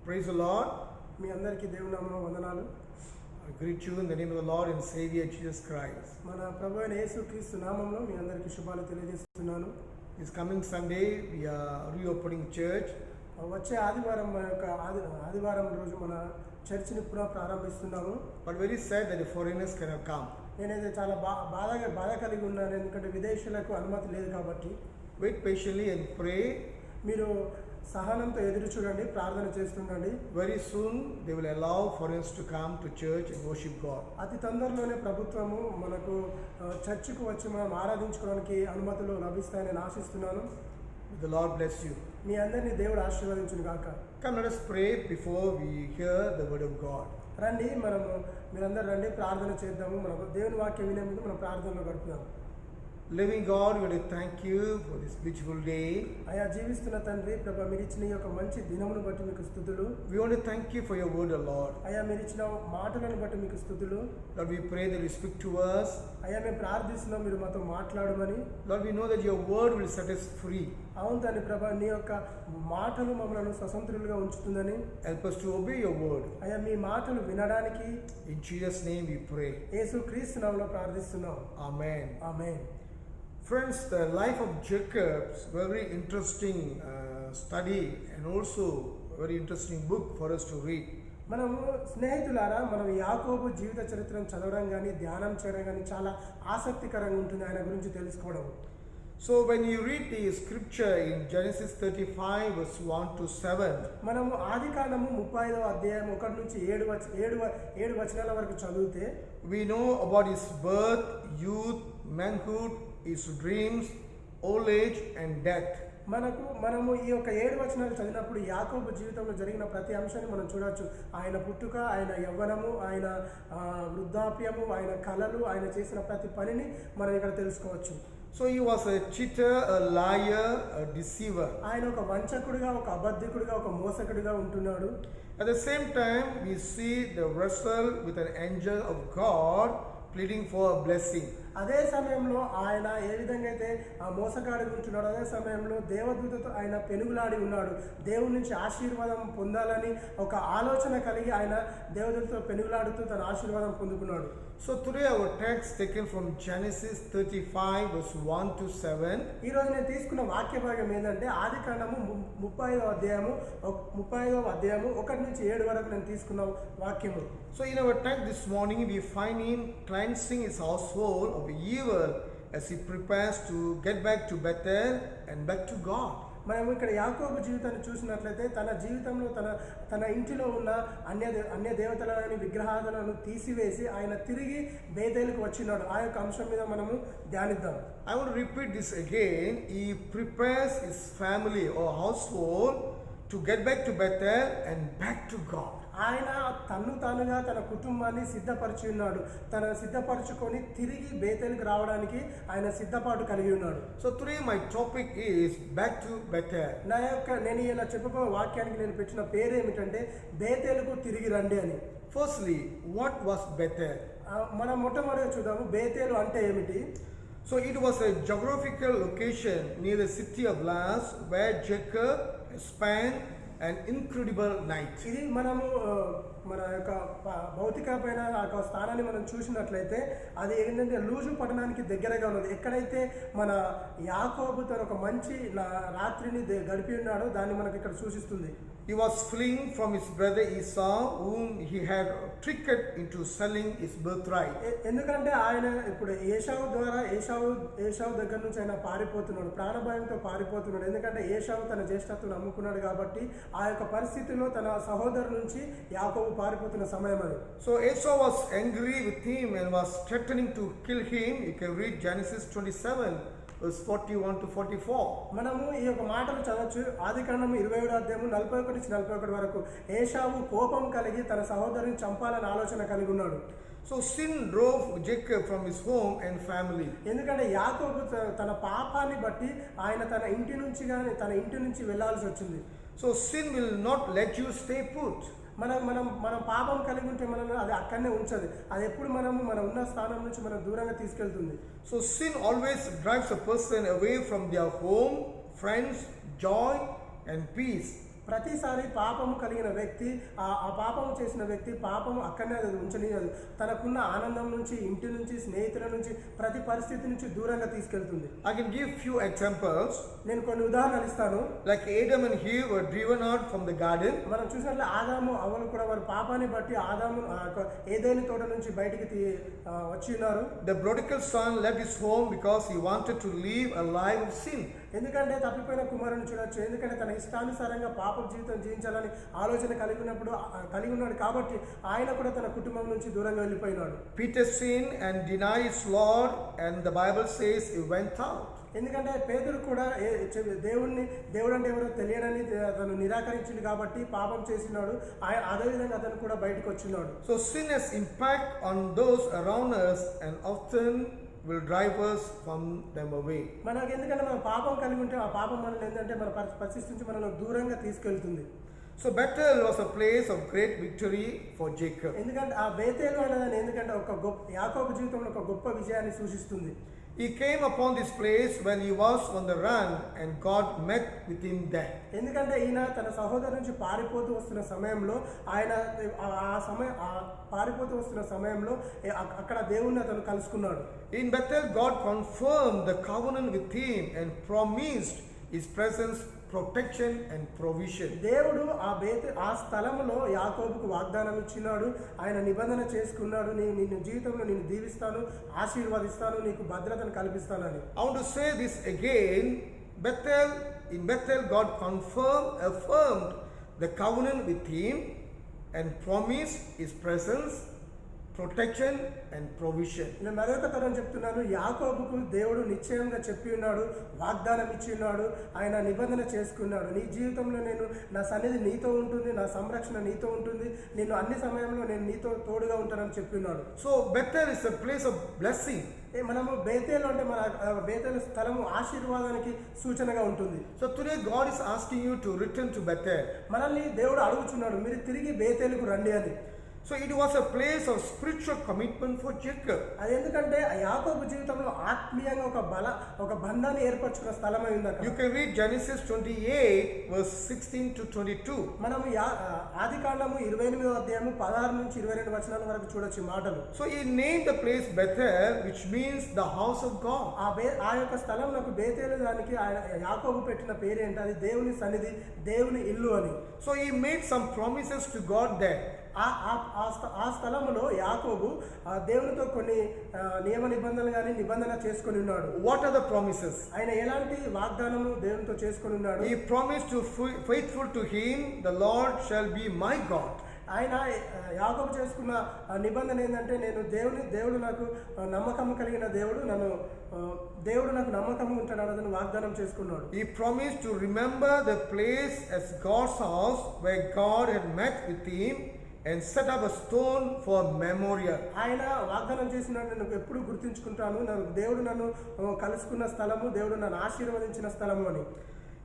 Praise the Lord. మీ అందరికీ దేవుని నామములో వందనాలు. I greet you in the name of the Lord and Savior Jesus Christ. మన ప్రభువైన యేసుక్రీస్తు నామములో మీ అందరికీ శుభాలు తెలియజేస్తున్నాను. This coming Sunday we are reopening church. వచ్చే ఆదివారం మన యొక్క ఆదివారం రోజు మన చర్చిని పునః ప్రారంభిస్తున్నాము. But very sad that the foreigners cannot come. నేనైతే చాలా బాధ కలిగి ఉన్నాను, ఎందుకంటే విదేశీయులకు అనుమతి లేదు కాబట్టి. Wait patiently and pray. మీరు సహనంతో ఎదురు చూడండి, ప్రార్థన చేస్తుండండి. Very soon they will allow foreigners to come to church and worship God. అతి తొందరలోనే ప్రభుత్వము మనకు చర్చికి వచ్చి మనం ఆరాధించుకోవడానికి అనుమతులు లభిస్తాయని నేను ఆశిస్తున్నాను. The Lord bless you. మీ అందరినీ దేవుడు ఆశీర్వదించును గాక. Come, let us pray before we hear the word of God. రండి, మీరందరూ రండి, ప్రార్థన చేద్దాము. మనకు దేవుని వాక్యం వినే ముందు మనం ప్రార్థనలో గడుపుదాం. Living God, we want to thank you for this beautiful day. అయా జీవిస్తున్న తండ్రి, ప్రభా మీరు ఇచ్చిన ఈ యొక్క మంచి దినమును బట్టి మీకు స్తుతులు. We want to thank you for your word, O Lord. అయా మీరు ఇచ్చిన మాటలను బట్టి మీకు స్తుతులు. Lord, we pray that you speak to us. అయా మేము ప్రార్థిస్తున్నాం, మీరు మాతో మాట్లాడమని. Lord, we know that your word will set us free. అవును తండ్రి ప్రభా, నీ యొక్క మాటలు మమ్మల్ని స్వతంత్రులుగా ఉంచుతుందని. Help us to obey your word. అయా మీ మాటలు వినడానికి In Jesus' name we pray. యేసుక్రీస్తు నామములో ప్రార్థిస్తున్నాం. Amen. Amen. Friends, the life of Jacob is very interesting study and also very interesting book for us to read. మనము స్నేహితులారా, మనం యాకోబు జీవిత చరిత్రను చదవడం కానీ ధ్యానం చేయడం కానీ చాలా ఆసక్తికరంగా ఉంటుంది ఆయన గురించి తెలుసుకోవడం. So when you read the scripture in Genesis 35 verse 1 to 7, మనము ఆదికాండము 35వ అధ్యాయం 1 నుంచి 7 వచనాల వరకు చదివితే we know about his birth, youth, manhood, his dreams, old age and death. మనము ఈ యొక్క 7 వచనాలు చదివినప్పుడు యాకోబు జీవితంలో జరిగిన ప్రతి అంశాన్ని మనం చూడొచ్చు. ఆయన పుట్టుక, ఆయన యవ్వనము, ఆయన వృద్ధాప్యము, ఆయన కళలు, ఆయన చేసిన ప్రతి పనిని మనం ఇక్కడ తెలుసుకోవచ్చు. So he was a cheater, a liar, a deceiver. ఆయన ఒక వంచకుడిగా, ఒక అబద్ధికుడిగా, ఒక మోసకుడిగా ఉంటున్నాడు. At the same time, we see the wrestle with an angel of God pleading for a blessing. అదే సమయంలో ఆయన ఏ విధంగా అయితే ఆ మోసగాడిగా ఉంటున్నాడు, అదే సమయంలో దేవదూతతో ఆయన పెనుగులాడి ఉన్నాడు. దేవుని నుంచి ఆశీర్వాదం పొందాలని ఒక ఆలోచన కలిగి ఆయన దేవదూతతో పెనుగులాడుతూ తన ఆశీర్వాదం పొందుకున్నాడు. So today our text taken from Genesis 35 verse 1 to 7. ఈ రోజు నేను తీసుకున్న వాక్య భాగం ఏంటంటే ఆదికాండము 35వ అధ్యాయము 1 నుంచి 7 వరకు నేను తీసుకున్న వాక్యము. So in our text this morning we find him cleansing his household of evil as he prepares to get back to Bethel and back to God. మనం ఇక్కడ యాకోబు జీవితాన్ని చూసినట్లయితే తన జీవితంలో తన ఇంటిలో ఉన్న అన్య దేవతలని విగ్రహాలను తీసివేసి ఆయన తిరిగి బేతేలుకు వచ్చినాడు. ఆ యొక్క అంశం మీద మనము ధ్యానిద్దాం. I want to repeat this again. He prepares his family or household to get back to Bethel and back to God. ఆయన తానుగా తన కుటుంబాన్ని సిద్ధపరిచి ఉన్నాడు. సిద్ధపరచుకొని తిరిగి బేతేలుకు రావడానికి ఆయన సిద్ధపాటు కలిగి ఉన్నాడు. So today my topic is back to Bethel. నేను ఇలా చెప్పబోయే వాక్యానికి నేను పెట్టిన పేరు ఏమిటంటే బేతేలుకు తిరిగి రండి అని. Firstly, what was Bethel? మనం మొట్టమొదటిగా చూద్దాము, బేతేలు అంటే ఏమిటి. So it was a geographical location near the city of Luz where Jacob spent an incredible night. ఇది మనము మన యొక్క భౌతికమైన ఆ స్థానాన్ని మనం చూసినట్లయితే అది ఏంటంటే లూజు పట్టణానికి దగ్గరగా ఉన్నది. ఎక్కడైతే మన యాకోబు తన ఒక మంచి రాత్రిని గడిపి ఉన్నాడో దాన్ని మనకి ఇక్కడ సూచిస్తుంది. He was fleeing from his brother Esau, whom he had tricked into selling his birthright. ఎందుకంటే ఆయన ఇప్పుడు ఏశావు దగ్గర నుంచి ఆయన పారిపోతున్నాడు, ప్రాణభయంతో పారిపోతున్నాడు. ఎందుకంటే ఏశావు తన జ్యేష్ఠత్వం అమ్ముకున్నాడు కాబట్టి ఆ యొక్క పరిస్థితిలో తన సహోదరు నుంచి యాకోబు పారిపోతున్న సమయం అది. So Esau was angry with him and was threatening to kill him. You can read Genesis 27 verse 41 to 44. మనము ఈ యొక్క మాటలు చదవచ్చు. ఆదికాండము 27వ అధ్యాయము 41 నుంచి 41 వరకు. ఏశావు కోపం కలిగి తన సహోదరుని చంపాలని ఆలోచన కలిగి ఉన్నాడు. So sin drove Jacob from his home and family. ఎందుకంటే యాకోబు తన పాపాన్ని బట్టి ఆయన తన ఇంటి నుంచి వెళ్ళాల్సి వచ్చింది. So sin will not let you stay put. మనం పాపం కలిగి ఉంటే మనల్ని అది అక్కడనే ఉంచదు. అది ఎప్పుడు మనం ఉన్న స్థానం నుంచి మనం దూరంగా తీసుకెళ్తుంది. So sin always drives a person away from their home, friends, joy and peace ప్రతిసారి పాపము కలిగిన వ్యక్తి ఆ పాపము చేసిన వ్యక్తి పాపము అక్కడనే అది ఉంచనీయదు. తనకున్న ఆనందం నుంచి, ఇంటి నుంచి, స్నేహితుల నుంచి, ప్రతి పరిస్థితి నుంచి దూరంగా తీసుకెళ్తుంది. I can give few examples. నేను కొన్ని ఉదాహరణలు ఇస్తాను. Like Adam and Eve were driven out from the garden. మనం చూసినట్లే ఆదాము అవ్వలు కూడా వారి పాపాన్ని బట్టి ఆదాము ఏదైనా తోట నుంచి బయటికి వచ్చి ఉన్నారు. The prodigal son left his home because he wanted to live a life of sin. ఎందుకంటే తప్పిపోయిన కుమారుని చూడొచ్చు. ఎందుకంటే తన ఇష్టానుసారంగా పాప జీవితం జీవించాలని ఆలోచన కలిగి ఉన్నాడు కాబట్టి ఆయన కూడా తన కుటుంబం నుంచి దూరంగా వెళ్ళిపోయినాడు. Peter sinned and denied his Lord, and the Bible says he went out. ఎందుకంటే పేతురు కూడా దేవుడు అంటే ఎవరో తెలియడని అతను నిరాకరించింది కాబట్టి పాపం చేసినాడు. అదేవిధంగా అతను కూడా బయటకు వచ్చినాడు. So sin has impact on those around us and often will drive us from them away. మనకు ఎందుకంటే మనం పాపం కలిగి ఉంటే ఆ పాపం మనల్ని ఏంటంటే మన పరిస్థితి నుంచి మనల్ని దూరంగా తీసుకెళ్తుంది. So Bethel was a place of great victory for Jacob. ఎందుకంటే ఆ బేతేలు అనేది ఎందుకంటే యాకోబు జీవితంలో ఒక గొప్ప విజయాన్ని సూచిస్తుంది. He came upon this place when he was on the run, and God met with him there. ఎందుకంటే ఈయన తన సహోదరు నుంచి పారిపోతూ వస్తున్న సమయంలో ఆయన పారిపోతూ వస్తున్న సమయంలో అక్కడ దేవుణ్ణి అతను కలుసుకున్నాడు. In Bethel, God confirmed the covenant with him and promised his presence, protection and provision. దేవుడు ఆ స్థలములో యాకోబుకు వాగ్దానం ఇచ్చినాడు. ఆయన నిబంధన చేసుకున్నాడు. నిన్ను జీవితంలో నేను దీవిస్తాను, ఆశీర్వదిస్తాను, నీకు భద్రతను కల్పిస్తానని. I want to say this again. In Bethel, God affirmed the covenant with him and promised his presence, protection and provision. నేను మరొక తరం చెప్తున్నాను. యాకోబుకు దేవుడు నిశ్చయంగా చెప్పి ఉన్నాడు, వాగ్దానం ఇచ్చి ఉన్నాడు, ఆయన నిబంధన చేసుకున్నాడు. నీ జీవితంలో నేను నా సన్నిధి నీతో ఉంటుంది, నా సంరక్షణ నీతో ఉంటుంది, నేను అన్ని సమయంలో నేను నీతో తోడుగా ఉంటానని చెప్పి ఉన్నాడు. So Bethel is a place of blessing. మనము బేతేలు అంటే మన బేతేలు స్థలము ఆశీర్వాదానికి సూచనగా ఉంటుంది. So today God is asking you to return to Bethel. మనల్ని దేవుడు అడుగుచున్నాడు, మీరు తిరిగి బేతేలుకు రండి అని. So it was a place of spiritual commitment for Jacob. అది ఎందుకంటే యాకోబు జీవితంలో ఆత్మీయంగా ఒక బంధాన్ని ఏర్పరచుకున్న స్థలమై ఉంది. You can read Genesis 28 verse 16 to 22. మనం ఆదికాండము 28వ అధ్యాయము 16 నుంచి 22 వచనాల వరకు చూడొచ్చు మాటలు. So he named the place Bethel, which means the house of God. ఆ యొక్క స్థలంలో బేతేలు దానికి యాకోబు పెట్టిన పేరు ఏంటి? అది దేవుని సన్నిధి, దేవుని ఇల్లు అని. So he made some promises to God there. ఆ స్థలంలో యాకోబు దేవునితో కొన్ని నియమ నిబంధన చేసుకొని ఉన్నాడు. What are the promises? ఆయన ఎలాంటి వాగ్దానము దేవునితో చేసుకొని ఉన్నాడు? He promised to faithful to him, the Lord shall be my God. ఆయన యాకోబు చేసుకున్న నిబంధన ఏంటంటే దేవుడు నాకు నమ్మకం కలిగిన దేవుడు నాకు నమ్మకం ఉంటాడు అన్నదని వాగ్దానం చేసుకున్నాడు. He promised to remember the place as God's house where God had met with him and set up a stone for memorial. ఆయన వాగ్దానం చేసినాడు, నేను ఎప్పుడు గుర్తుంచుకుంటాను, దేవుడు నన్ను కలుసుకున్న స్థలము, దేవుడు నన్ను ఆశీర్వదించిన స్థలము అని.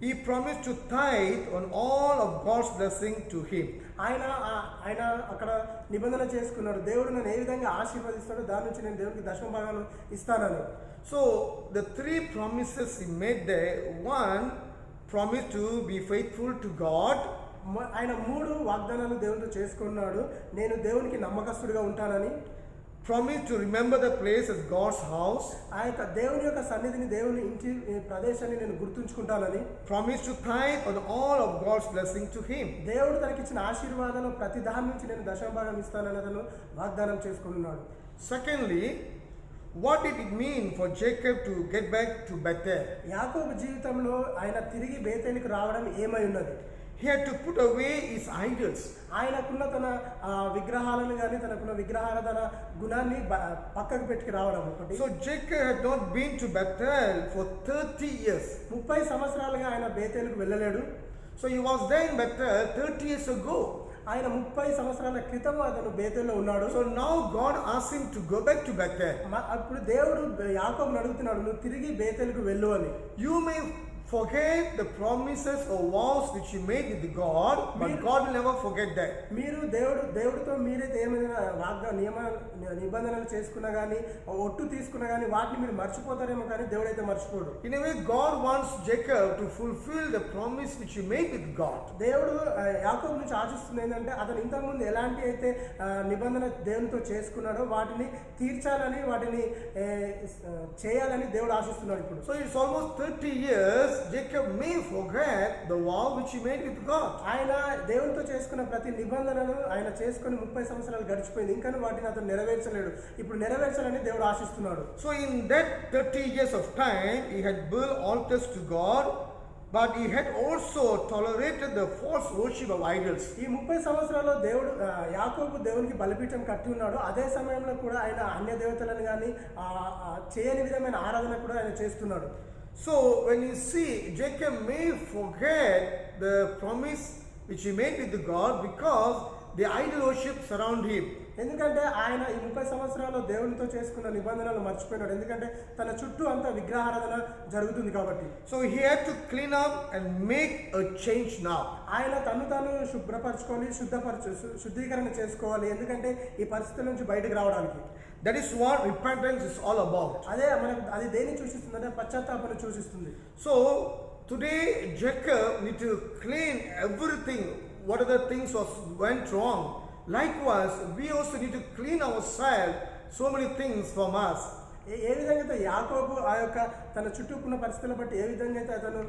He promised to tithe on all of God's blessing to him. ఆయన అక్కడ నిబంధన చేసుకున్నాడు, దేవుడు నన్ను ఏ విధంగా ఆశీర్వదిస్తాడో దాని నుంచి నేను దేవునికి దశమ భాగాలు ఇస్తానని. So the three promises he made there: one, promise to be faithful to God. ఆయన 3 వాగ్దానాలు దేవునితో చేసుకున్నాడు. నేను దేవునికి నమ్మకస్తుడిగా ఉంటానని. Promise to remember the place as God's house. ఆ యొక్క దేవుని యొక్క సన్నిధిని, దేవుని ఇంటి ప్రదేశాన్ని నేను గుర్తుంచుకుంటానని. Promise to tithe on all of God's blessing to him. దేవుడు తనకిచ్చిన ఆశీర్వాదాలు ప్రతి దాని నుంచి నేను దశమ భాగం ఇస్తానని అతను వాగ్దానం చేసుకున్నాడు. Secondly, what did it mean for Jacob to get back to Bethel? యాకోబు జీవితంలో ఆయన తిరిగి బేతేలుకు రావడం ఏమై ఉన్నది? He had to put away his idols. ఆయనకున్న తన విగ్రహాలను కానీ తనకున్న విగ్రహారాధన గుణాన్ని పక్కకు పెట్టుకు రావడం ఒకటి. So Jacob had not been to Bethel for 30 years. 30 సంవత్సరాలుగా ఆయన బేతేలుకు వెళ్ళలేడు. So he was there in Bethel 30 years ago. ఆయన 30 సంవత్సరాల క్రితం అతను బేతేల్లో ఉన్నాడు. So now God asked him to go back to Bethel. అప్పుడు దేవుడు యాకోబుని అడుగుతున్నాడు, నువ్వు తిరిగి బేతేలుకు వెళ్ళు అని. You may forget the promises or vows which you made with God, but God will never forget that. మీరు దేవుడితో మీరైతే ఏమైనా నిబంధనలు చేసుకున్నా కానీ ఒట్టు తీసుకున్నా కానీ వాటిని మీరు మర్చిపోతారేమో కానీ దేవుడైతే మర్చిపోడు. In a way, God wants Jacob to fulfill the promise which he made with God. దేవుడు యాకోబు నుంచి ఆశిస్తుంది ఏంటంటే అతను ఇంతకుముందు ఎలాంటి అయితే నిబంధన దేవునితో చేసుకున్నాడో వాటిని తీర్చాలని వాటిని చేయాలని దేవుడు ఆశిస్తున్నాడు ఇప్పుడు. So it's almost 30 years Jacob may forget the vow which he made with God. ఆయన దేవునితో చేసుకున్న ప్రతి నిబంధనను ఆయన చేసుకుని 30 సంవత్సరాలు గడిచిపోయింది, ఇంకా వాటిని అతను నెరవేర్చలేడు. ఇప్పుడు నెరవేర్చాలని దేవుడు ఆశిస్తున్నాడు. So in that 30 years of time he had built altars to God, but he had also tolerated the false worship of idols. ఈ 30 సంవత్సరాల్లో యాకోబు దేవునికి బలిపీఠం కట్టి ఉన్నాడు. అదే సమయంలో కూడా ఆయన అన్య దేవతలను కానీ చేయని విధమైన ఆరాధన కూడా ఆయన చేస్తున్నాడు. So when you see, Jacob may forget the promise which he made with God because the idol worship surround him. ఎందుకంటే ఆయన ఈ 30 సంవత్సరాల్లో దేవునితో చేసుకున్న నిబంధనలు మర్చిపోయినాడు. ఎందుకంటే తన చుట్టూ అంతా విగ్రహారాధన జరుగుతుంది కాబట్టి. So he had to clean up and make a change now. ఆయన తాను శుభ్రపరచుకొని శుద్ధీకరణ చేసుకోవాలి, ఎందుకంటే ఈ పరిస్థితుల నుంచి బయటకు రావడానికి. That is what repentance is all about. అది దేన్ని సూచిస్తుంది అంటే పశ్చాత్తాపాన్ని సూచిస్తుంది. So today Jacob need to clean everything, what are the things went wrong. Likewise, we also need to clean ourselves, so many things from us. ఏ విధంగా అయితే యాకోబు ఆ యొక్క తన చుట్టూకున్న పరిస్థితుల బట్టి ఏ విధంగా అయితే అతను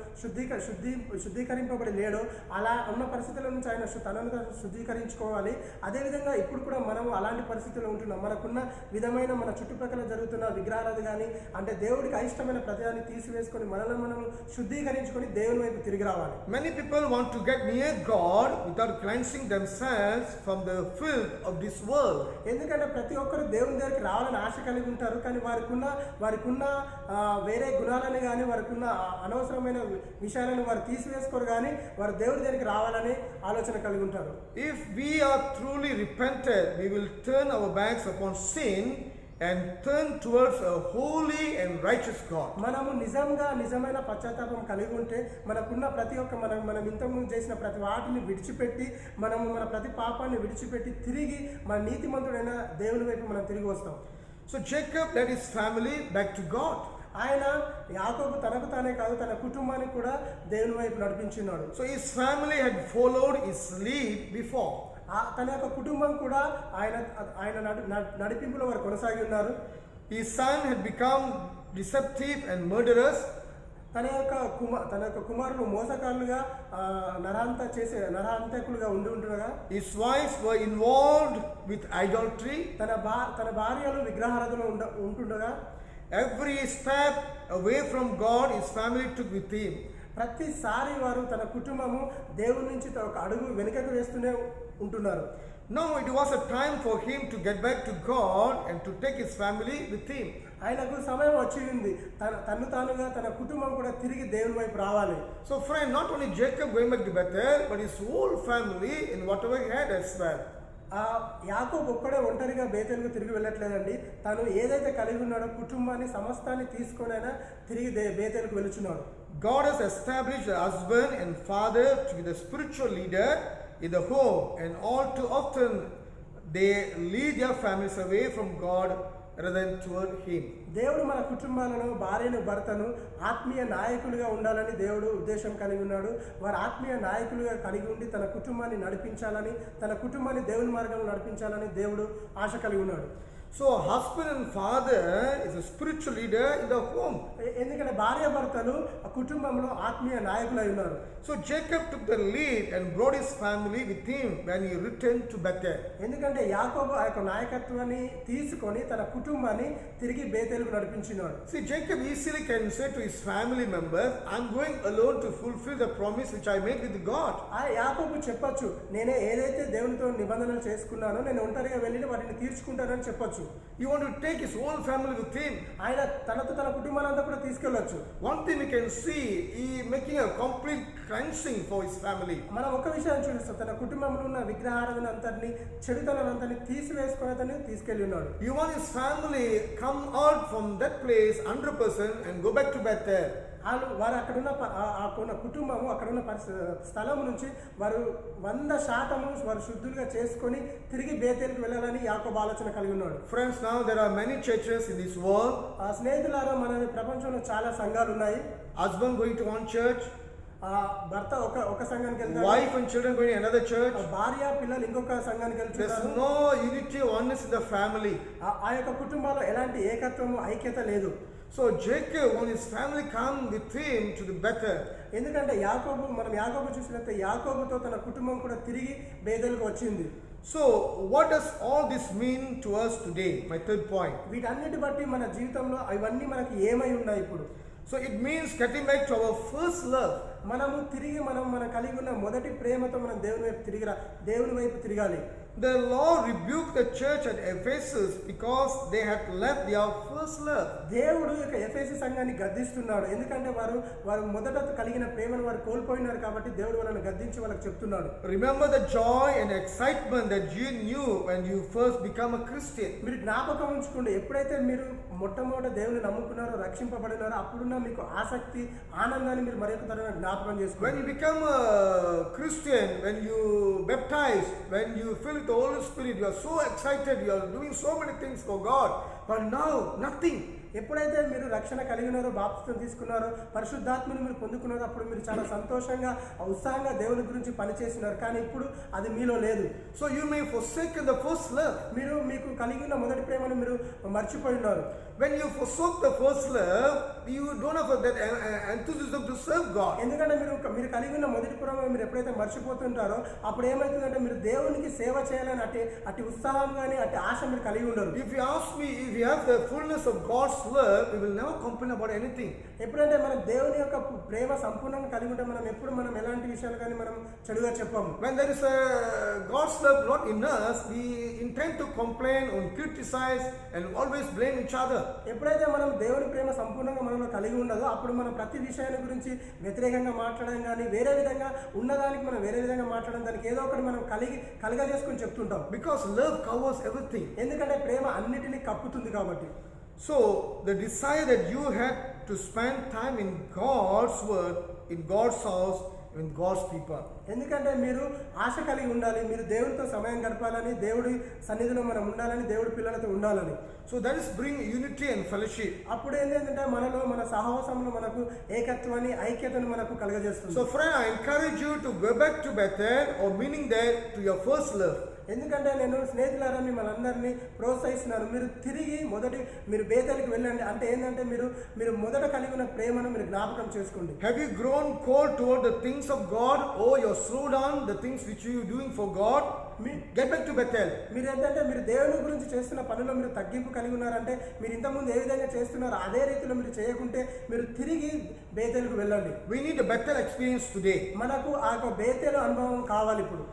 శుద్ధీకరింపబడి లేడో అలా ఉన్న పరిస్థితుల నుంచి ఆయన తనను శుద్ధీకరించుకోవాలి. అదేవిధంగా ఇప్పుడు కూడా మనము అలాంటి పరిస్థితుల్లో ఉంటున్నాం. మనకున్న విధమైన మన చుట్టుపక్కల జరుగుతున్న విగ్రహాలు కానీ అంటే దేవుడికి అయిష్టమైన ప్రతిదాన్ని తీసివేసుకొని మనల్ని మనం శుద్ధీకరించుకొని దేవుని వైపు తిరిగి రావాలి. Many people want to get near God without cleansing themselves from the filth of this world. ఎందుకంటే ప్రతి ఒక్కరు దేవుని దగ్గరికి రావాలని ఆశ కలిగి ఉంటారు, కానీ వారికి ఉన్న వేరే గుణాలని కానీ వారికి ఉన్న అనవసరమైన విషయాలను వారు తీసివేసుకోరు, కానీ వారు దేవుడి దగ్గరికి రావాలని ఆలోచన కలిగి ఉంటారు. If we are truly repented, we will turn our backs upon sin and turn towards a holy and righteous God. మనము నిజమైన పశ్చాత్తాపం కలిగి ఉంటే మనకున్న ప్రతి ఒక్క మనం ఇంతకుముందు చేసిన ప్రతి వాటిని విడిచిపెట్టి మనము మన ప్రతి పాపాన్ని విడిచిపెట్టి తిరిగి మన నీతిమంతుడైన దేవుని వైపు మనం తిరిగి వస్తాం. So Jacob led his family back to God. ఆయన యాకోబు తనకు తానే కాదు తన కుటుంబాన్ని కూడా దేవుని వైపు నడిపించున్నాడు. So his family had followed his lead before. తన యొక్క కుటుంబం కూడా ఆయన నడిపింపులో వారు కొనసాగి ఉన్నారు. His son had become deceptive and murderous. తన యొక్క కుమారులు మోసకారులుగా నరహంతకులుగా ఉంటుండగా His wives were involved with idolatry. తన భార్యలు విగ్రహారాధన ఉంటుండగా Every step away from God his family took with him. ప్రతిసారి వారు తన కుటుంబము దేవుని నుంచి ఒక అడుగు వెనుకకు వేస్తూనే ఉంటున్నారు. Now it was a time for him to get back to God and to take his family with him. ఆయనకు సమయం వచ్చింది తానుగా తన కుటుంబం కూడా తిరిగి దేవుని వైపు రావాలి. So friend, not only Jacob going back to Bethel, but his whole family in whatever he had as well. యాకోబు ఒక్కడే ఒంటరిగా బేతేలుకు తిరిగి వెళ్ళట్లేదండి. తను ఏదైతే కలిగి ఉన్నాడో కుటుంబాన్ని సమస్తాన్ని తీసుకొని అయినా తిరిగి బేతేలుకు వెళుచున్నాడు. God has established a husband and father to be the spiritual leader in the home, and all too often they lead their families away from God rather than toward him. దేవుడు మన కుటుంబాలను భార్యను భర్తను ఆత్మీయ నాయకులుగా ఉండాలని దేవుడు ఉద్దేశం కలిగి ఉన్నాడు. వారు ఆత్మీయ నాయకులుగా కలిగి ఉండి తన కుటుంబాన్ని నడిపించాలని తన కుటుంబాన్ని దేవుని మార్గంలో నడిపించాలని దేవుడు ఆశ కలిగి ఉన్నాడు. So husband and father is a spiritual leader in the home. ఎందుకంటే భార్య భర్తలు ఆ కుటుంబంలో ఆత్మీయ నాయకులై ఉన్నారు. So Jacob took the lead and brought his family with him when he returned to Bethel. ఎందుకంటే యాకోబు ఆ యొక్క నాయకత్వాన్ని తీసుకొని తన కుటుంబాన్ని తిరిగి బేతేలుకు నడిపించినాడు. See, Jacob easily can say to his family members, I'm going alone to fulfill the promise which I made with God. ఆ యాకోబు చెప్పొచ్చు, నేనే ఏదైతే దేవునితో నిబంధనలు చేసుకున్నానో నేను ఒంటరిగా వెళ్ళి వాటిని తీర్చుకుంటానని చెప్పొచ్చు. You want to take his whole family with him. ఆయన తనతో తన కుటుంబాలంతా కూడా తీసుకెళ్ళొచ్చు. One thing we can see, he making a complete cleansing for his family. మనం ఒక విషయాన్ని చూస్తాం, తన కుటుంబంలో ఉన్న విగ్రహారాధన అంతటిని చెడుతనాన్ని తీసివేసుకొని అతన్ని తీసుకెళ్ళి ఉన్నాడు. You want his family come out from that place 100% and go back to Bethel. వారు అక్కడున్న ఉన్న కుటుంబము అక్కడున్న స్థలం నుంచి వారు 100% వారు శుద్ధులుగా చేసుకొని తిరిగి బేతేలుకు వెళ్ళాలని యాకోబు ఆలోచన కలిగి ఉన్నాడు. Friends, now there are many churches in this world. స్నేహితులారా, మన ప్రపంచంలో చాలా సంఘాలు ఉన్నాయి. Husband going to one church, భర్త ఒక సంఘానికి వెళ్తారు, wife and children going to another church. భార్య పిల్లలు ఇంకొక సంఘానికి There's వెళ్తారు. no unity or oneness in the family. ఆ యొక్క కుటుంబాల్లో ఎలాంటి ఏకత్వము ఐక్యత లేదు. So Jacob, when his family come with him to the Bethel, ఎందుకంటే మనం యాకోబు చూసినట్లయితే యాకోబుతో తన కుటుంబం కూడా తిరిగి బేతేలుకు వచ్చింది. so what does all this mean to us today? My third point. వీటన్నిటి బట్టి మన జీవితంలో ఇవన్నీ మనకి ఏమై ఉన్నాయి ఇప్పుడు? So it means getting back to our first love. మనము తిరిగి మన కలిగి ఉన్న మొదటి ప్రేమతో మనం దేవుని వైపు తిరగాలి. The Lord rebuked the church at Ephesus because they had left their first love. దేవుడు యొక్క ఎఫెసీ సంఘాన్ని గద్దిస్తున్నాడు. ఎందుకంటే వారు మొదట కలిగిన ప్రేమను వారు కోల్పోయినారు కాబట్టి దేవుడు వాళ్ళని గద్దించి వాళ్ళకి చెప్తున్నాడు. Remember the joy and excitement that you knew when you first become a Christian. మీరు జ్ఞాపకం ఉంచుకోండి, ఎప్పుడైతే మీరు మొట్టమొదట దేవుని నమ్ముకున్నారో, రక్షింపబడినారో, అప్పుడున్న మీకు ఆసక్తి, ఆనందాన్ని మీరు మరొక తరగతి జ్ఞాపకం చేసుకోండి. When you become a Christian, when you baptize, when you fill with the Holy Spirit, you are so excited, you are doing so many things for God, but now nothing. ఎప్పుడైతే మీరు రక్షణ కలిగినారో, బాప్తిసం తీసుకున్నారో, పరిశుద్ధాత్మను మీరు పొందుకున్నారో, అప్పుడు మీరు చాలా సంతోషంగా ఉత్సాహంగా దేవుని గురించి పనిచేస్తున్నారు. కానీ ఇప్పుడు అది మీలో లేదు. So you may forsake the first love. మీకు కలిగిన మొదటి ప్రేమను మీరు మర్చిపోయినారు. When you forsook the first love, you don't have that enthusiasm to serve God. ఎందుకంటే మీరు కలిగి ఉన్న మొదటి ప్రేమ మీరు ఎప్పుడైతే మర్చిపోతుంటారో, అప్పుడు ఏమవుతుందంటే మీరు దేవునికి సేవ చేయాలని అట్టి ఉత్సాహం కానీ అట్టి ఆశ మీరు కలిగి ఉండరు. If you ask me, if you have the fullness of God's love, we will never complain about anything. ఎప్పుడంటే మనం దేవుని యొక్క ప్రేమ సంపూర్ణంగా కలిగి ఉంటే మనం ఎలాంటి విషయాలు కానీ మనం చెడుగా చెప్పాము. When there is a God's love not in us, we intend to complain or criticize and always blame each other. ఎప్పుడైతే మనం దేవుని ప్రేమ సంపూర్ణంగా మనలో కలిగి ఉండదో, అప్పుడు మనం ప్రతి విషయాన్ని గురించి వ్యతిరేకంగా మాట్లాడడం కానీ, వేరే విధంగా ఉన్నదానికి మనం వేరే విధంగా మాట్లాడడం, దానికి ఏదో ఒకటి మనం కలగజేసుకొని చెప్తుంటాం. Because love covers everything. ఎందుకంటే ప్రేమ అన్నిటినీ కప్పుతుంది కాబట్టి. So the desire that you had to spend time in God's word, in God's house, in God's people. ఎందుకంటే మీరు ఆశ కలిగి ఉండాలి, మీరు దేవునితో సమయం గడపాలని, దేవుడి సన్నిధిలో మనం ఉండాలని, దేవుడి పిల్లలతో ఉండాలని. So that is bring unity and fellowship. అప్పుడు ఏంటంటే మనలో మన సహవాసంలో మనకు ఏకత్వాన్ని, ఐక్యతను మనకు కలగజేస్తుంది. So friend, I encourage you to go back to Bethel, or meaning that to your first love. ఎందుకంటే నేను స్నేహితులారా మిమ్మల్ని అందరినీ ప్రోత్సహిస్తున్నాను, మీరు బేతేలుకి వెళ్ళండి. అంటే ఏంటంటే మీరు మొదట కలిగి ఉన్న ప్రేమను మీరు జ్ఞాపకం చేసుకోండి. Have you grown cold toward the things of God, or you're slowed down the things which you are doing for God? Get back to Bethel. మీరు ఏంటంటే మీరు దేవుని గురించి చేస్తున్న పనుల్లో మీరు తగ్గింపు కలిగి ఉన్నారంటే, మీరు ఇంతకుముందు ఏ విధంగా చేస్తున్నారో అదే రీతిలో మీరు చేయకుంటే మీరు తిరిగి బేతేలుకు వెళ్ళండి. We need a Bethel experience today. మనకు ఆ బేతేలు అనుభవం కావాలి ఇప్పుడు.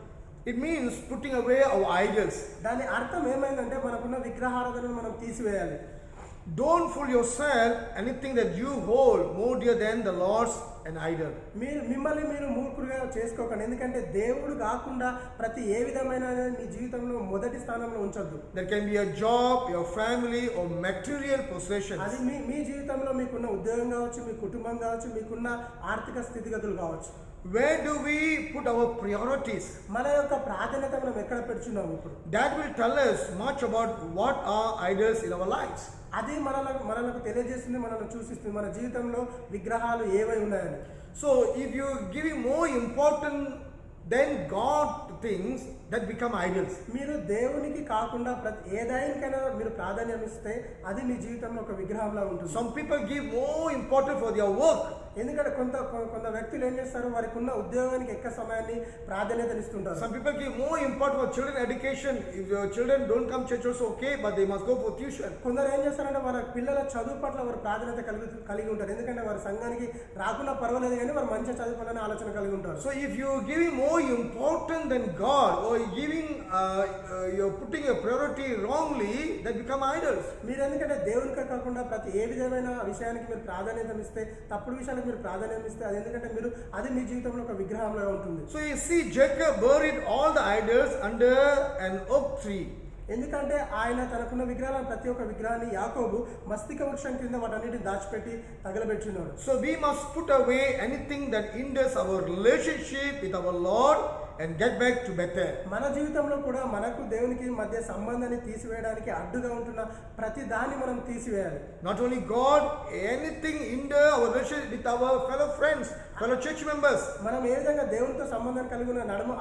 It means putting away our idols. దాని అర్థం ఏమైందంటే మనకున్న విగ్రహారాధనను మనం తీసివేయాలి. Don't fool yourself anything that you hold more dear than the Lord's an idol. మిమ్మల్ని మీరు మూర్ఖులుగా చేసుకోకండి. ఎందుకంటే దేవుడు కాకుండా ప్రతి ఏ విధమైన మీ జీవితంలో మొదటి స్థానంలో ఉంచొద్దు. There can be a job, your family, or material possessions. అది మీ జీవితంలో మీకున్న ఉద్యోగం కావచ్చు, మీ కుటుంబం కావచ్చు, మీకున్న ఆర్థిక స్థితిగతులు కావచ్చు. Where do we put our priorities? మన యొక్క ప్రాధాన్యత మనం ఎక్కడ పెడుతున్నాము ఇప్పుడు? That will tell us much about what are idols in our lives. అది మనలకు తెలియజేస్తుంది, మనల్ని సూచిస్తుంది మన జీవితంలో విగ్రహాలు ఏవై ఉన్నాయని. So if you give more important than God things, that become idols. మీరు దేవునికి కాకుండా ఏదైనా మీరు ప్రాధాన్యం ఇస్తే అది మీ జీవితంలో ఒక విగ్రహంలా ఉంటుంది. Some people give more important for their work. ఎందుకంటే కొంత వ్యక్తులు ఏం చేస్తారు, వారికి ఉన్న ఉద్యోగానికి ఎక్కువ సమయాన్ని ప్రాధాన్యతనిస్తుంటారు. Some people give more important for children education. If your children don't come church also okay, but they must go for tuition. కొందరు ఏం చేస్తారంటే వారి పిల్లల చదువు పట్ల వారు ప్రాధాన్యత కలిగి ఉంటారు. ఎందుకంటే వారి సంఘానికి రాకుండా పర్వాలేదు కానీ వారు మంచిగా చదువుకోవాలని ఆలోచన కలిగి ఉంటారు. So if you are giving more important than God, or giving you're putting a priority wrongly, that become idols. మీరు ఎందుకంటే దేవునికి కాకుండా ప్రతి ఏ విధమైన విషయానికి మీరు ప్రాధాన్యత ఇస్తే, తప్పుడు విషయాలకు మీరు ప్రాధాన్యం ఇస్తే, అది ఎందుకంటే అది మీ జీవితంలో ఒక విగ్రహంలా ఉంటుంది. So you see, Jacob buried all the idols under an oak tree. ఎందుకంటే ఆయన తనకున్న విగ్రహాలను ప్రతి ఒక్క విగ్రహాన్ని యాకోబు మస్తిక వృక్షం కింద వాటన్నిటిని దాచిపెట్టి తగలబెట్టున్నాడు. So we must put away anything that hinders our relationship with our Lord and get back to Bethel. మన జీవితంలో కూడా మనకు దేవునికి మధ్య సంబంధాన్ని తీసివేయడానికి అడ్డుగా ఉంటున్న ప్రతి దాన్ని మనం తీసివేయాలి. Not only God, anything hinder our relationship with our fellow friends, fellow church members. మనం ఏ విధంగా దేవునితో సంబంధం కలిగి ఉన్న నడుమ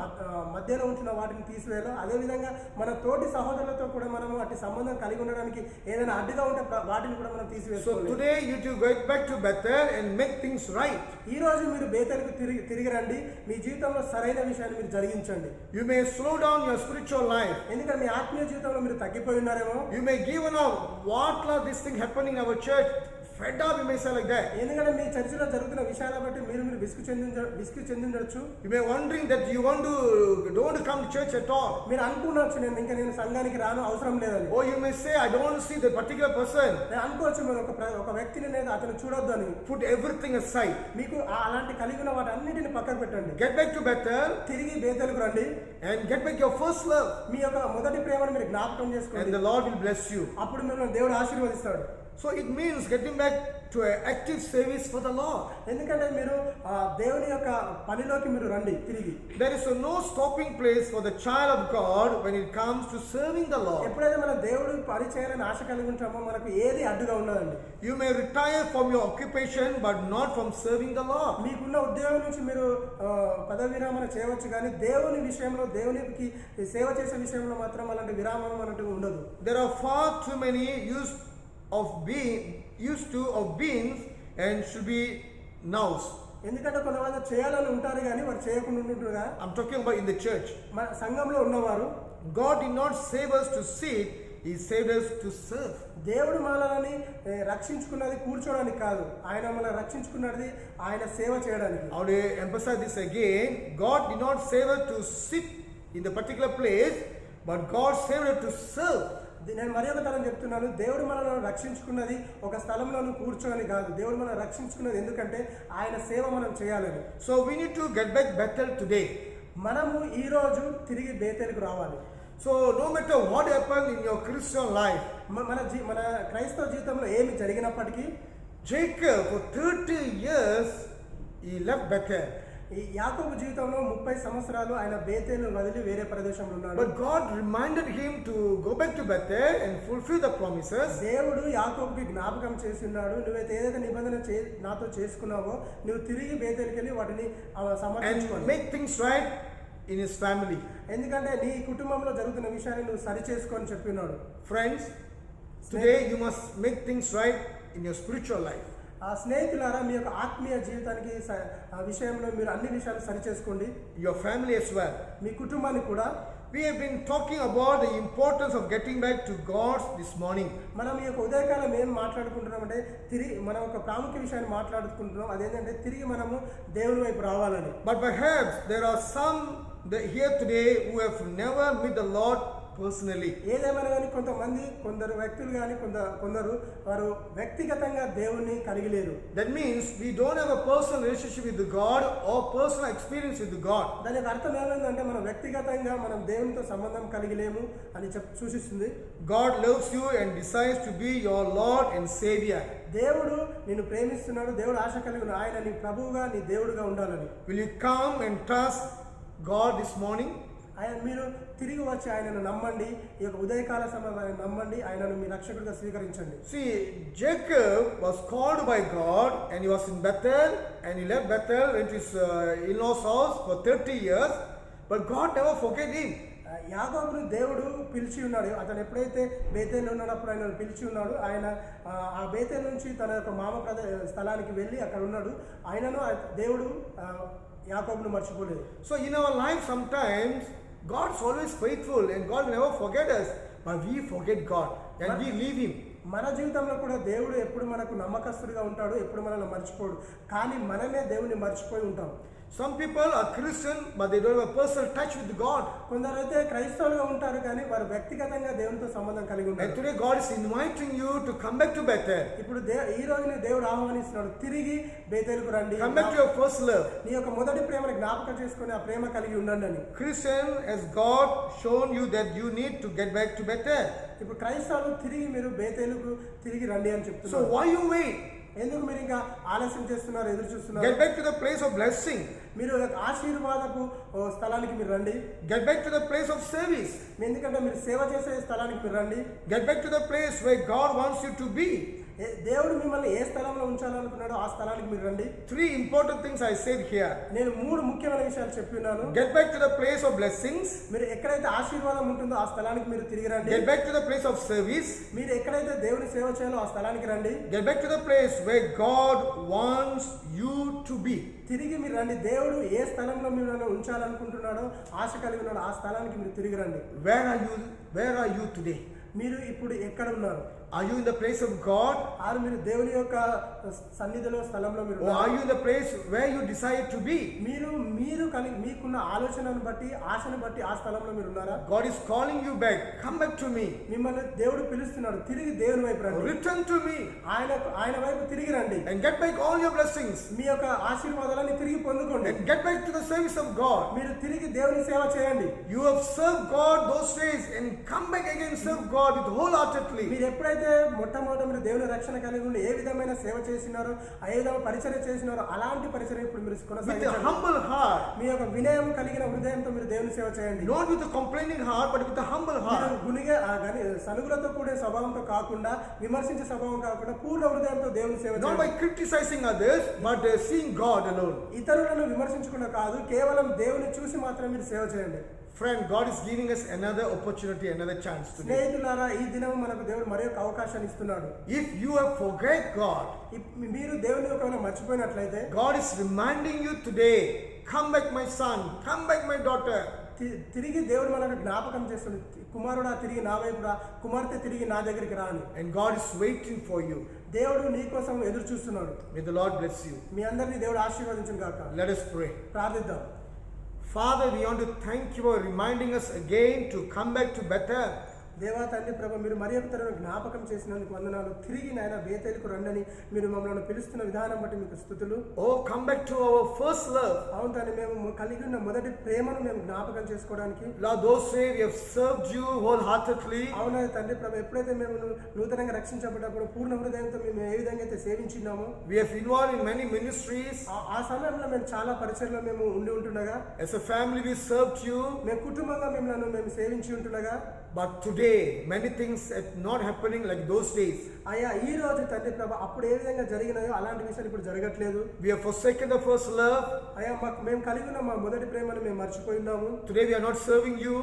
మధ్యలో ఉంటున్న వాటిని తీసివేయాలో అదే విధంగా మన తోటి సహోదరులతో కూడా మనము అట్టి సంబంధం కలిగి ఉండడానికి ఏదైనా అడ్డుగా ఉంటే వాటిని కూడా మనం So తీసివేసుకోవాలి. today you to get back to Bethel and make things right. ఈ రోజు మీరు బేతేలుకు తిరిగి రండి. మీ జీవితంలో సరైన విషయాన్ని మీరు జరిగించండి. You may slow down your spiritual life. ఎందుకంటే మీ ఆత్మీయ జీవితంలో మీరు తగ్గిపోయి ఉన్నారేమో. You may give up what are this thing happening in our church. Fed up, you may say like that. ఎందుకంటే మీ చర్చిలో జరుగుతున్న విషయాల బట్టి మీరు విసుగు చెందించవచ్చు. You may wondering that you don't want to come to church at all. మీరు అనుకోవచ్చు నేను సంఘానికి రాను అవసరం లేదని. Or you may say I don't want to see that particular person. నేను అనుకోవచ్చు మీరు ఒక వ్యక్తిని నేను అతను చూడొద్దు అని. Put everything aside. మీకు అలాంటి కలిగి ఉన్న వాటి అన్నిటిని పక్కకు పెట్టండి. Get back to Bethel తిరిగి బేతేలుకు రండి. and get back your first love. మీ యొక్క మొదటి ప్రేమను మీరు జ్ఞాపకం And చేసుకోండి. the Lord will bless you. అప్పుడు మిమ్మల్ని దేవుడు ఆశీర్వదిస్తాడు. So it means getting back to an active service for the Lord. ఎందుకంటే మీరు దేవుని యొక్క పనిలోకి మీరు రండి తిరిగి. There is no stopping place for the child of God when it comes to serving the Lord. ఎప్పుడైతే మనం దేవుడు పని చేయాలని ఆశ కలిగి ఉంటామో మనకు ఏది అడ్డుగా ఉండదండి. You may retire from your occupation but not from serving the Lord. మీకున్న ఉద్యోగం నుంచి మీరు పదవి విరామణ చేయవచ్చు కానీ దేవుని విషయంలో దేవునికి సేవ చేసే విషయంలో మాత్రం అలాంటి విరామం అన్నట్టు ఉండదు. There are far too many used to of beings and should be nows. ఎందుకంటే కొంతమంది చేయాలని ఉంటారు కానీ వారు చేయకుండా ఉంటుండగా. I'm talking about in the church. మన సంఘంలో ఉన్నవారు God did not save us to sit, He saved us to serve. దేవుడు మనల్ని రక్షించుకున్నది కూర్చోడానికి కాదు, ఆయన మనల్ని రక్షించుకున్నది ఆయన సేవ చేయడానికి. I will emphasize this again. God did not save us to sit in the particular place, but God saved us to serve. నేను మరి ఒక తరం చెప్తున్నాను, దేవుడు మనల్ని రక్షించుకున్నది ఒక స్థలంలోనూ కూర్చోని కాదు. దేవుడు మనల్ని రక్షించుకున్నది ఎందుకంటే ఆయన సేవ మనం చేయాలని. So we need to get back Bethel today. మనము ఈ రోజు తిరిగి బేతేలుకు రావాలి. So no matter what happened in your Christian life, మన క్రైస్తవ జీవితంలో ఏమి జరిగినప్పటికీ Jacob for 30 years he left Bethel. ఈ యాకోబు జీవితంలో 30 సంవత్సరాలు ఆయన బేతేలు వదిలి వేరే ప్రదేశంలో ఉన్నాడు. But God reminded him to go back to Bethel and fulfill the promises. దేవుడు యాకోబుకి జ్ఞాపకం చేసి ఉన్నాడు, నువ్వైతే ఏదైతే నిబంధన నాతో చేసుకున్నావో నువ్వు తిరిగి బేతేలుకి వెళ్ళి వాటిని సమర్పించుకో, and make things right in his family. ఎందుకంటే నీ కుటుంబంలో జరుగుతున్న విషయాన్ని నువ్వు సరి చేసుకొని చెప్పి ఉన్నాడు. Friends, today you must make things right in your spiritual life. స్నేహితులారా, మీ యొక్క ఆత్మీయ జీవితానికి విషయంలో మీరు అన్ని విషయాలు సరి చేసుకోండి. Your family as well. మీ కుటుంబాన్ని కూడా. We have been talking about the importance of getting back to God this morning. మనం ఈ యొక్క ఉదయకాలం ఏం మాట్లాడుకుంటున్నామంటే తిరిగి మనం ఒక ప్రాముఖ్య విషయాన్ని మాట్లాడుకుంటున్నాం. అదేంటంటే తిరిగి మనము దేవుని వైపు రావాలని. But perhaps there are some here today who have never met the Lord personally. ఏదేమైనా కానీ కొందరు వ్యక్తులు కానీ కొందరు వారు వ్యక్తిగతంగా దేవుణ్ణి కలిగి లేరు. That means we don't have a personal relationship with God or personal experience with God. దానికి అర్థం ఏమైందంటే మనం వ్యక్తిగతంగా మనం దేవునితో సంబంధం కలిగి లేము అని సూచిస్తుంది. God loves you and desires to be your Lord and Savior. దేవుడు నిన్ను ప్రేమిస్తున్నాడు, దేవుడు ఆశ కలిగి ఉన్నాడు, ఆయన నీ ప్రభువుగా నీ దేవుడుగా ఉండాలని. Will you come and trust God this morning? ఆయన మీరు తిరిగి వచ్చి ఆయనను నమ్మండి. ఈ యొక్క ఉదయకాల సమయంలో నమ్మండి, ఆయనను మీ రక్షకుడిగా స్వీకరించండి. See, Jacob was called by God and he was in Bethel and he left Bethel, went to his in-laws house for 30 years, but God never forget him. యాకోబును దేవుడు పిలిచి ఉన్నాడు. అతను ఎప్పుడైతే బేతేలు ఉన్నప్పుడు ఆయన పిలిచి ఉన్నాడు. ఆయన ఆ బేతేలు నుంచి తన యొక్క స్థలానికి వెళ్ళి అక్కడ ఉన్నాడు. ఆయనను దేవుడు యాకోబును మర్చిపోలేదు. So in our life sometimes God is always faithful and God will never forget us, but we forget God and we leave him. మన జీవితంలో కూడా దేవుడు ఎప్పుడు మనకు నమ్మకస్తుడిగా ఉంటాడు, ఎప్పుడు మనల్ని మర్చిపోడు. కానీ మనమే దేవుని మర్చిపోయి ఉంటాం. Some people are Christian, but they don't have a personal touch with God. కొందరైతే క్రైస్తవులుగా ఉంటారు కానీ వారు వ్యక్తిగతంగా దేవునితో సంబంధం కలిగి And ఉంటారు. today God is inviting you to come back to Bethel. ఇప్పుడు ఈ రోజున దేవుడు ఆహ్వానిస్తున్నాడు, తిరిగి బేతేలుకు రండి, Come back to your first love. నీ యొక్క మొదటి ప్రేమను జ్ఞాపకం చేసుకొని ఆ ప్రేమ కలిగి ఉండండి అని. Christian, as God shown you that you need to get back to Bethel. ఇప్పుడు క్రైస్తవులు తిరిగి మీరు బేతేలుకు తిరిగి రండి అని So చెప్తున్నారు. why you wait? ఎందుకు మీరు ఇంకా ఆలస్యం చేస్తున్నారు, ఎదురు చూస్తున్నారు? Get back to the place of blessing. మీరు ఒక ఆశీర్వాదపు స్థలానికి మీరు రండి. Get back to the place of service. ఎందుకంటే మీరు సేవ చేసే స్థలానికి మీరు రండి. Get back to the place where God wants you to be. దేవుడు మిమ్మల్ని ఏ స్థలంలో ఉంచాలనుకున్నాడో ఆ స్థలానికి మీరు రండి. 3 important things I said here. నేను 3 ముఖ్యమైన విషయాలు చెప్పినాను. Get back to the place of blessings. మీరు ఎక్కడైతే ఆశీర్వాదం ఉంటుందో ఆ స్థలానికి మీరు తిరిగి రండి. Get back to the place of service. మీరు ఎక్కడైతే దేవుని సేవ చేయాలో ఆ స్థలానికి రండి. Get back to the place where God wants you to be. తిరిగి మీరు రండి. దేవుడు ఏ స్థలంలో మిమ్మల్ని ఉంచాలనుకుంటున్నాడో, ఆశ కలిగి ఉన్నాడో ఆ స్థలానికి మీరు తిరిగి రండి. Where are you today? మీరు ఇప్పుడు ఎక్కడ ఉన్నారు? Are you in the place of God? ఆరు మీరు దేవుని యొక్క సన్నిధిలో స్థలంలో మీరు Or are you in the place where you desire to be? మీరు కలిగి మీకున్న ఆలోచనను బట్టి, ఆశను బట్టి ఆ స్థలంలో మీరు ఉన్నారా? God is calling you back. Come back to me. మిమ్మల్ని దేవుడు పిలుస్తున్నాడు, తిరిగి దేవుని వైపు రండి. Return to me. ఆయన వైపు తిరిగి రండి. And get back all your blessings. మీ యొక్క ఆశీర్వాదాలను తిరిగి పొందుకోండి. And get back to the service of God. మీరు తిరిగి దేవుని సేవ చేయండి. You have served God those days and come back again serve God with wholeheartedly. మీరు ఎప్పుడైతే మొట్టమొదట మీరు దేవుని రక్షణ కలిగి ఉండి ఏ విధమైన సేవ చేసినారో, ఏ విధమైన పరిచర్య చేసినారో అలాంటి పరిచర్య ఇప్పుడు మీరు With a కొనసాగించండి. humble heart. మీ యొక్క వినయం కలిగిన హృదయంతో మీరు దేవుని సేవ చేయండి. Not with a complaining heart, but with a humble మీరు heart. సలుగులతో కూడే స్వభావంతో కాకుండా, విమర్శించే స్వభావం కాకుండా పూర్ణ హృదయంతో దేవుని సేవ Not by చేయండి. criticizing others, but seeing God alone. ఇతరులను విమర్శించకుండా కాదు, కేవలం దేవుని చూసి మాత్రమే మీరు సేవ చేయండి. Friend, God is giving us another opportunity, another chance today. స్నేహితులారా, ఈ దినం మనకు దేవుడు మరి ఒక అవకాశాన్ని ఇస్తున్నాడు. If you have forget God, మీరు దేవుని ఒకవేళ మర్చిపోయినట్లయితే God is reminding you today, come back my son, come back my daughter. తిరిగి దేవుడు మనకు జ్ఞాపకం చేస్తుంది. కుమారుడా తిరిగి నా వైపు రా, కుమార్తె తిరిగి నా దగ్గరికి రాని. And God is waiting for you. దేవుడు నీ కోసం ఎదురు చూస్తున్నాడు. May the Lord bless you. మీ అందరినీ దేవుడు ఆశీర్వదించును గాక. Let us pray. ప్రార్థిద్దాం. Father, we want to thank you for reminding us again to come back to Bethel. దేవా తండ్రి ప్రభు, మీరు మరి ఒక తరం జ్ఞాపకం చేసినందుకు వందనాలు. తిరిగి నాయన బేతేలుకు రండని మీరు మమ్మల్ని పిలుస్తున్న విధానం బట్టి మీకు స్తుతులు. Oh, come back to our first love. అవును తండ్రి, మేము కలిగి ఉన్న మొదటి ప్రేమను మేము జ్ఞాపకం చేసుకోవడానికి. Lord, those days we have served you wholeheartedly. అవునా తండ్రి ప్రభు, ఎప్పుడైతే మేము నూతనంగా రక్షించబడ్డప్పుడు పూర్ణ హృదయంతో మేము ఏ విధంగా అయితే సేవించినామో, We have involved in many ministries. ఆ సమయంలో మేము చాలా పరిచర్లో మేము ఉండి ఉంటుండగా, As a family we served you. మేము కుటుంబంగా మేము సేవించి ఉంటుండగా, But today many things are not happening like those days. అయ్యా ఈ రోజు తండ్రి ప్రభు అప్పుడు ఏ విధంగా జరిగినాయో అలాంటి విషయాలు ఇప్పుడు జరగట్లేదు. We have forsaken the first love. అయ్యా మేము కలిగి ఉన్న మా మొదటి ప్రేమను మేము మర్చిపోయినాము. Today we are not serving you.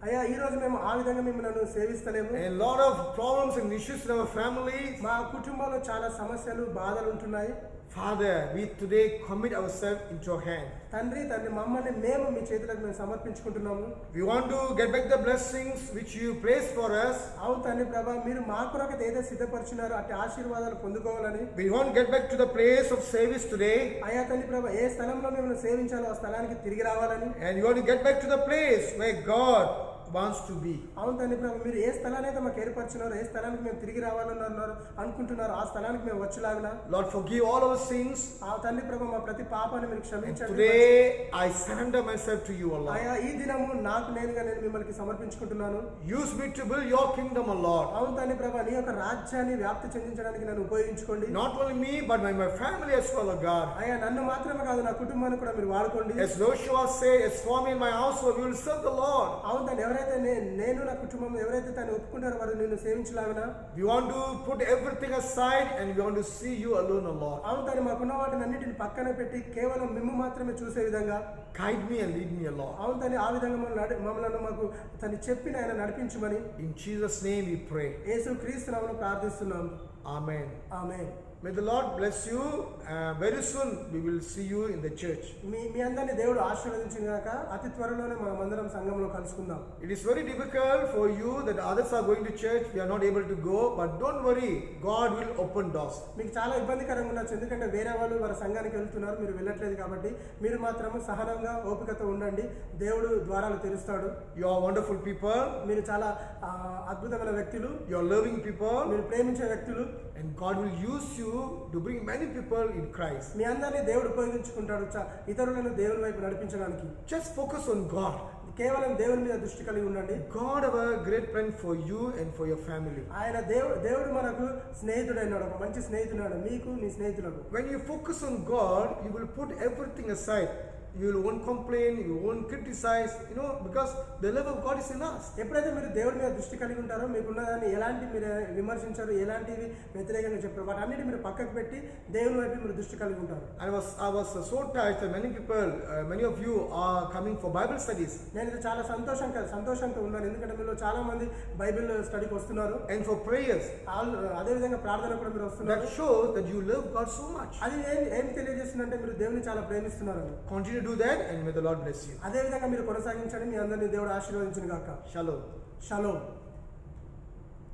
అయ్యా ఈ రోజు మేము ఆ విధంగా మిమ్మల్ని సేవిస్తలేము. A lot of problems and issues in our families. మా కుటుంబంలో చాలా సమస్యలు, బాధలు ఉంటున్నాయి. Father, we today commit ourselves into your hand. తండ్రి మమ్మల్ని మేము మీ చేతులకు మేము సమర్పించుకుంటున్నాము. We want to get back the blessings which you placed for us. అవును తండ్రి ప్రభా, మీరు మా కొరకు ఏదైతే సిద్ధపరిచినారో అట్టి ఆశీర్వాదాలు పొందుకోవాలని. We want to get back to the place of service today. అయ్యా తండ్రి ప్రభా, ఏ స్థలంలో మేము సేవించాలో ఆ స్థలానికి తిరిగి రావాలని. And you want to get back to the place where God wants to be. అవును తండ్రి ప్రభు, మీరు ఏ స్థలాన్ని అయితే మాకు ఏర్పరిచినారో, ఏ స్థలానికి మేము తిరిగి రావాలన్నారు అనుకుంటున్నారు ఆ స్థలానికి మేము వచ్చేలాగున. Lord, forgive all our sins. ఆ తండ్రి ప్రభు, మా ప్రతి పాపాన్ని మీరు And క్షమించండి. today I surrender myself to you, O Lord. అయ్యా ఈ దినము నాకు నేనుగా నేను మిమ్మల్ని సమర్పించుకుంటున్నాను. Use me to build your kingdom, O Lord. అవును తండ్రి ప్రభు, నీ యొక్క రాజ్యాన్ని వ్యాప్తి చెందించడానికి నన్ను ఉపయోగించుకోండి. Not only me, but my family as well, O God. అయ్యా నన్ను మాత్రమే కాదు, నా కుటుంబాన్ని కూడా మీరు వాడుకోండి. As Joshua said, as for me and my household, we will serve the Lord. అవును తండ్రి, ఎవరైతే నేను నా కుటుంబం ఎవరైతే తను ఒప్పుకుంటారో వారు నిన్ను సేవించలాగునా. We want to put everything aside and we want to see you alone, O Lord. అవును తండ్రి, మాకున్న వాటిని అన్నిటిని పక్కన పెట్టి కేవలం మిమ్ము మాత్రమే చూసే విధంగా. Guide me and lead me, O Lord. అవును తండ్రి, ఆ విధంగా మమ్మల్ని మాకు తను చెప్పిన ఆయన నడిపించమని In Jesus' name we pray. యేసు క్రీస్తు నామములో ప్రార్థిస్తున్నాం. Amen. Amen. May the Lord bless you. Very soon we will see you in the church. మీ అందరినీ దేవుడు ఆశీర్వదించిన గాక. అతి త్వరలోనే మనం అందరం సంఘంలో కలుసుకుందాం. It is very difficult for you that others are going to church, we are not able to go, but don't worry, God will open doors. మీకు చాలా ఇబ్బందికరంగా ఉండొచ్చు, ఎందుకంటే వేరే వాళ్ళు వారి సంఘానికి వెళ్తున్నారు, మీరు వెళ్ళట్లేదు కాబట్టి మీరు మాత్రము సహనంగా ఓపికతో ఉండండి. దేవుడు ద్వారాలు తెరుస్తాడు. You are wonderful people. మీరు చాలా అద్భుతమైన వ్యక్తులు. You are loving people. మీరు ప్రేమించే వ్యక్తులు. And God will use you to bring many people in Christ. మీ అందరినీ దేవుడు ఉపయోగించుకుంటాడు ఇతరులను దేవుని వైపు నడిపించడానికి. Just focus on God. కేవలం దేవుని మీద దృష్టి కలిగి ఉండండి. God have a great plan for you and for your family. ఆయన దేవుడు మనకు స్నేహితుడైనాడు, ఒక మంచి స్నేహితుడు మీకు, నీ స్నేహితులకు. When you focus on God, you will put everything aside. You won't complain, you won't criticize, because the love of God is in us. ఎప్పుడైతే మీరు దేవుడి మీద దృష్టి కలిగి ఉంటారో మీకున్నదాన్ని ఎలాంటి మీరు విమర్శించారు, ఎలాంటివి వ్యతిరేకంగా చెప్పారు, వాటన్నిటి మీరు పక్కకు పెట్టి దేవుని వైపు మీరు దృష్టి కలిగి ఉంటారు. I was so touched that many of you are coming for Bible studies. నేను చాలా సంతోషంగా ఉన్నాను, ఎందుకంటే మీలో చాలా మంది బైబిల్ స్టడీకి వస్తున్నారు. And for prayers. అదే విధంగా ప్రార్థన కూడా మీరు వస్తున్నారు. That shows that you love God so much. అది ఏం తెలియజేస్తుందంటే మీరు దేవుని చాలా ప్రేమిస్తున్నారు. Continue to do that and may the Lord bless you. అదే విధంగా మీరు కొనసాగించండి. మీ అందరినీ దేవుడు ఆశీర్వదించును గాక. Shalom. షలోమ్.